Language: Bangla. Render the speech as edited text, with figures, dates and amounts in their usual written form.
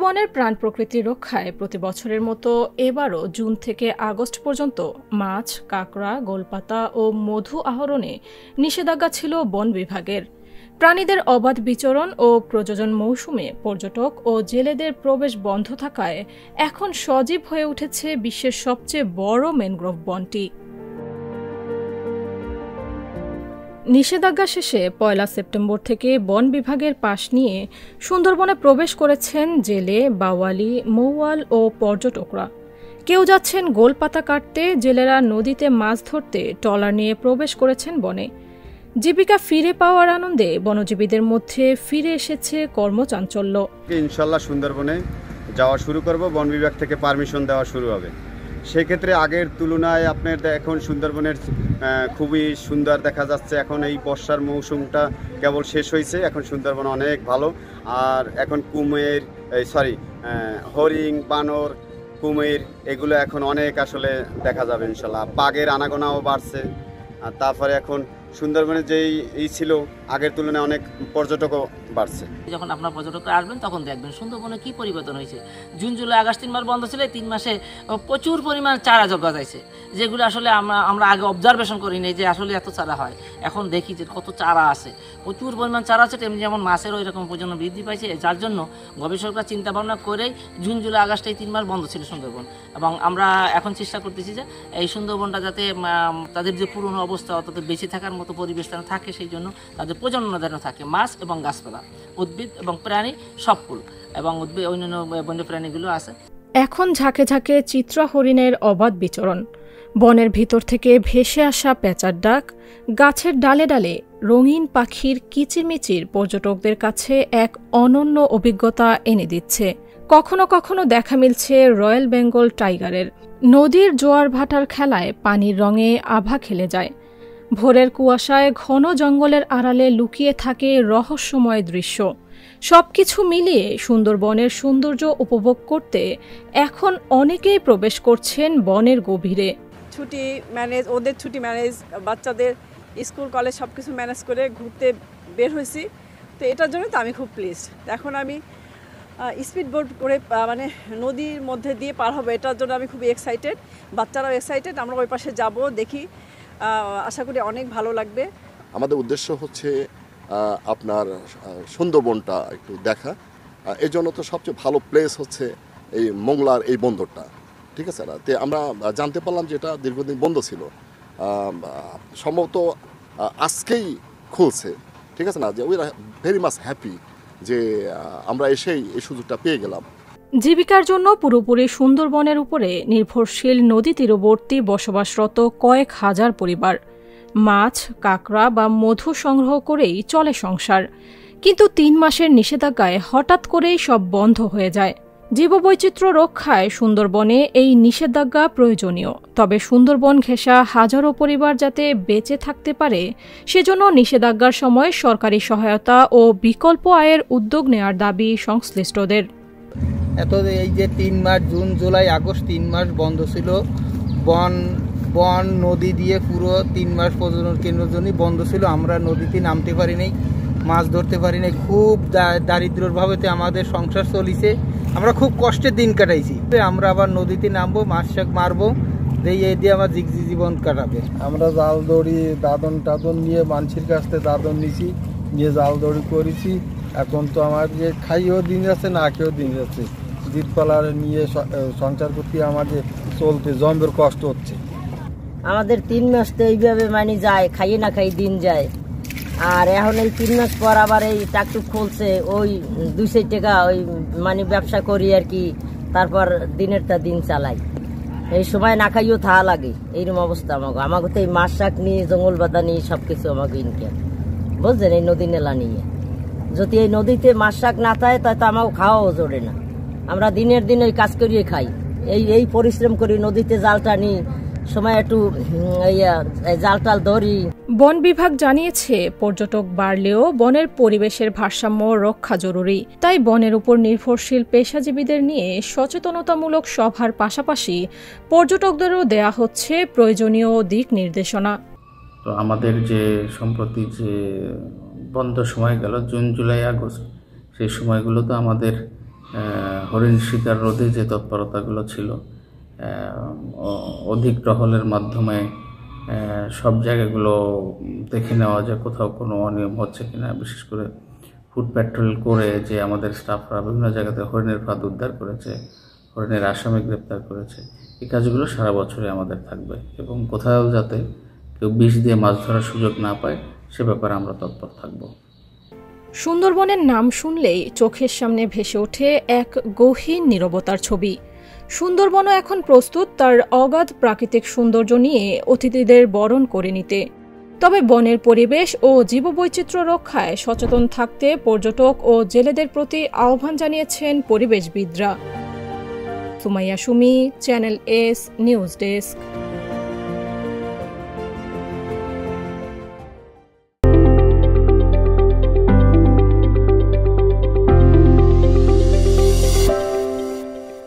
সুন্দরবনের প্রাণ প্রকৃতি রক্ষায় প্রতি বছরের মতো এবারও জুন থেকে আগস্ট পর্যন্ত মাছ, কাঁকড়া, গোলপাতা ও মধু আহরণে নিষেধাজ্ঞা ছিল বন বিভাগের। প্রাণীদের অবাধ বিচরণ ও প্রজনন মৌসুমে পর্যটক ও জেলেদের প্রবেশ বন্ধ থাকায় এখন সজীব হয়ে উঠেছে বিশ্বের সবচেয়ে বড় ম্যানগ্রোভ বনটি। নিষেধাজ্ঞা শেষে ১ সেপ্টেম্বর থেকে বন বিভাগের পাশ নিয়ে সুন্দরবনে প্রবেশ করেছেন জেলে, বাওয়ালি, মৌয়াল ও পর্যটকরা। কেউ যাচ্ছেন গোলপাতা কাটতে, জেলেরা নদীতে মাছ ধরতে ট্রলার নিয়ে প্রবেশ করেছেন বনে। জীবিকা ফিরে পাওয়ার আনন্দে বনজীবীদের মধ্যে ফিরে এসেছে কর্মচাঞ্চল্য। ইনশাল্লাহ সুন্দরবনে যাওয়া শুরু করব, বন বিভাগ থেকে পারমিশন দেওয়া শুরু হবে। সেক্ষেত্রে আগের তুলনায় আপনার এখন সুন্দরবনের খুবই সুন্দর দেখা যাচ্ছে। এখন এই বর্ষার মৌসুমটা কেবল শেষ হয়েছে, এখন সুন্দরবন অনেক ভালো। আর এখন হরিণ, বানর, কুমির এগুলো এখন অনেক আসলে দেখা যাবে ইনশাল্লাহ। বাঘের আনাগোনাও বাড়ছে। আর তারপরে এখন সুন্দরবনে যেই ছিল আগের তুলনায় অনেক পর্যটকও বাড়ছে। যখন আপনার পর্যটকরা আসবেন তখন দেখবেন সুন্দরবনে কি পরিবর্তন হয়েছে। জুন, জুলাই, আগস্ট 3 মাস বন্ধ ছিল, এই 3 মাসে প্রচুর পরিমাণ চারা গজাইছে, যেগুলো আসলে আমরা আগে অবজারভেশন করিনি যে আসলে এত চারা হয়। এখন দেখি যে কত চারা আছে, প্রচুর পরিমাণ চারা আছে। তেমনি যেমন মাছেরও এরকম প্রজনন বৃদ্ধি পাইছে, যার জন্য গবেষকরা চিন্তা ভাবনা করেই জুন, জুলাই, আগস্ট এই 3 মাস বন্ধ ছিল সুন্দরবন। এবং আমরা এখন চেষ্টা করতেছি যে এই সুন্দরবনটা যাতে তাদের যে পুরনো অবস্থা অর্থাৎ বেঁচে থাকার মতো পরিবেশ থাকে, সেই জন্য তাদের প্রজনন যেন থাকে, মাছ এবং গাছপালা, উদ্ভিদ এবং প্রাণী সবগুলো, এবং অন্যান্য বন্য প্রাণীগুলো আছে। এখন ঝাঁকে ঝাঁকে চিত্রা হরিণের অবাধ বিচরণ, বনের ভিতর থেকে ভেসে আসা পেঁচার ডাক, গাছের ডালে ডালে রঙিন পাখির কিচিরমিচির পর্যটকদের কাছে এক অনন্য অভিজ্ঞতা এনে দিচ্ছে। কখনো কখনো দেখা মিলছে রয়্যাল বেঙ্গল টাইগারের। নদীর জোয়ার ভাটার খেলায় পানির রঙে আভা খেলে যায়। ভোরের কুয়াশায় ঘন জঙ্গলের আড়ালে লুকিয়ে থাকে রহস্যময় দৃশ্য। সবকিছু মিলিয়ে সুন্দরবনের সৌন্দর্য উপভোগ করতে এখন অনেকেই প্রবেশ করছেন বনের গভীরে। ওদের ছুটি ম্যানেজ, বাচ্চাদের স্কুল কলেজ সবকিছু ম্যানেজ করে ঘুরতে বের হয়েছি। তো এটার জন্য তো আমি খুব প্লিজড। এখন আমি স্পিড বোট করে নদীর মধ্যে দিয়ে পার হবো, এটার জন্য আমি খুবই এক্সাইটেড। বাচ্চারাও এক্সাইটেড। আমরা ওই পাশে যাব, দেখি, আশা করি অনেক ভালো লাগবে। আমাদের উদ্দেশ্য হচ্ছে আপনার সুন্দরবনটা একটু দেখা। এই জন্য তো সবচেয়ে ভালো প্লেস হচ্ছে এই মোংলার এই বন্দরটা, ঠিক আছে না? তো আমরা জানতে পারলাম যে এটা দীর্ঘদিন বন্ধ ছিল, সম্ভবত আজকেই খুলছে, ঠিক আছে না? যে we are very much happy যে আমরা এসেই এই সুযোগটা পেয়ে গেলাম। জীবিকার জন্য পুরোপুরি সুন্দরবনের উপরে নির্ভরশীল নদী তীরবর্তী বসবাসরত কয়েক হাজার পরিবার। মাছ, কাঁকড়া বা মধু সংগ্রহ করেই চলে সংসার। কিন্তু 3 মাসের নিষেধাজ্ঞায় হঠাৎ করেই সব বন্ধ হয়ে যায়। জীববৈচিত্র্য রক্ষায় সুন্দরবনে এই নিষেধাজ্ঞা প্রয়োজনীয়। তবে সুন্দরবন ঘেঁষা হাজারো পরিবার যাতে বেঁচে থাকতে পারে, সেজন্য নিষেধাজ্ঞার সময় সরকারি সহায়তা ও বিকল্প আয়ের উদ্যোগ নেওয়ার দাবি সংশ্লিষ্টদের। এই যে 3 মাস জুন, জুলাই, আগস্ট 3 মাস বন্ধ ছিল, বন নদী দিয়ে পুরো 3 মাস প্রজনন কেন্দ্রের জন্যই বন্ধ ছিল। আমরা নদীতে নামতে পারি নাই, মাছ ধরতে পারি নাই। খুব দারিদ্র্যভাবেতে আমাদের সংসার চলিছে। আমরা খুব কষ্টের দিন কাটাইছি। আমরা আবার নদীতে নামবো, মাছ শাক মারবো, এই দিয়ে আমার জীবন কাটাবে। আমরা জাল দড়ি দাদন নিয়ে মানুষের কাছ থেকে দাদন নিছি, নিয়ে জাল দড়ি করেছি। এখন তো আমার যে খাইয়েও দিন যাচ্ছে, না খেয়েও দিন যাচ্ছে। জিতপালার নিয়ে সংসার করতে আমাদের চলতে জম্বের কষ্ট হচ্ছে। আমাদের 3 মাস তো এইভাবে যায়, খাইয়ে না খাই দিন যায়। আর এখন এই 3 মাস পর আবার এই টাকটুক খুলছে, ওই 200 টাকা ওই ব্যবসা করি আর কি, তারপর দিনেরটা দিন চালাই। এই সময় না খাইও থা লাগে, এইরকম অবস্থা। আমাকে তো এই মাছ শাক নিয়ে, জঙ্গল বাদা নিয়ে সবকিছু আমাকে ইনকাম, বুঝলেন? এই নদী নেলা নিয়ে যদি এই নদীতে মাছ শাক না থাকে, তাই তো আমাকে খাওয়াও জোরে না। আমরা দিনের দিন ওই কাজ করিয়ে খাই, এই পরিশ্রম করি, নদীতে জাল টানি, সময় একটু জাল টাল ধরি। বন বিভাগ জানিয়েছে, পর্যটক বাড়লেও বনের পরিবেশের ভারসাম্য রক্ষা জরুরি। তাই বনের উপর নির্ভরশীল পেশাজীবীদের নিয়ে সচেতনতামূলক সভার পাশাপাশি পর্যটকদেরও দেয়া হচ্ছে প্রয়োজনীয় দিক নির্দেশনা। তো আমাদের যে সম্প্রতি যে বন্ধ সময় গেল জুন, জুলাই, আগস্ট, সেই সময়গুলো তো আমাদের হরিণ শিকার রোধে যে তৎপরতাগুলো ছিল, অধিক টহলের মাধ্যমে সব জায়গাগুলো দেখে নেওয়া যে কোথাও কোনো অনিয়ম হচ্ছে কিনা, বিশেষ করে ফুড প্যাট্রোল করে যে আমাদের স্টাফরা বিভিন্ন জায়গাতে হরিণের ফাঁদ উদ্ধার করেছে, হরিণের আসামি গ্রেপ্তার করেছে, এই কাজগুলো সারা বছরই আমাদের থাকবে এবং কোথাও যাতে কেউ বিষ দিয়ে মাছ ধরার সুযোগ না পায় সে ব্যাপারে আমরা তৎপর থাকব। সুন্দরবনের নাম শুনলেই চোখের সামনে ভেসে ওঠে এক গহীন নীরবতার ছবি। সুন্দরবনও এখন প্রস্তুত তার অগাধ প্রাকৃতিক সৌন্দর্য নিয়ে অতিথিদের বরণ করে নিতে। তবে বনের পরিবেশ ও জীববৈচিত্র্য রক্ষায় সচেতন থাকতে পর্যটক ও জেলেদের প্রতি আহ্বান জানিয়েছেন পরিবেশবিদরা। Sumaiya Sumi, channel S news desk.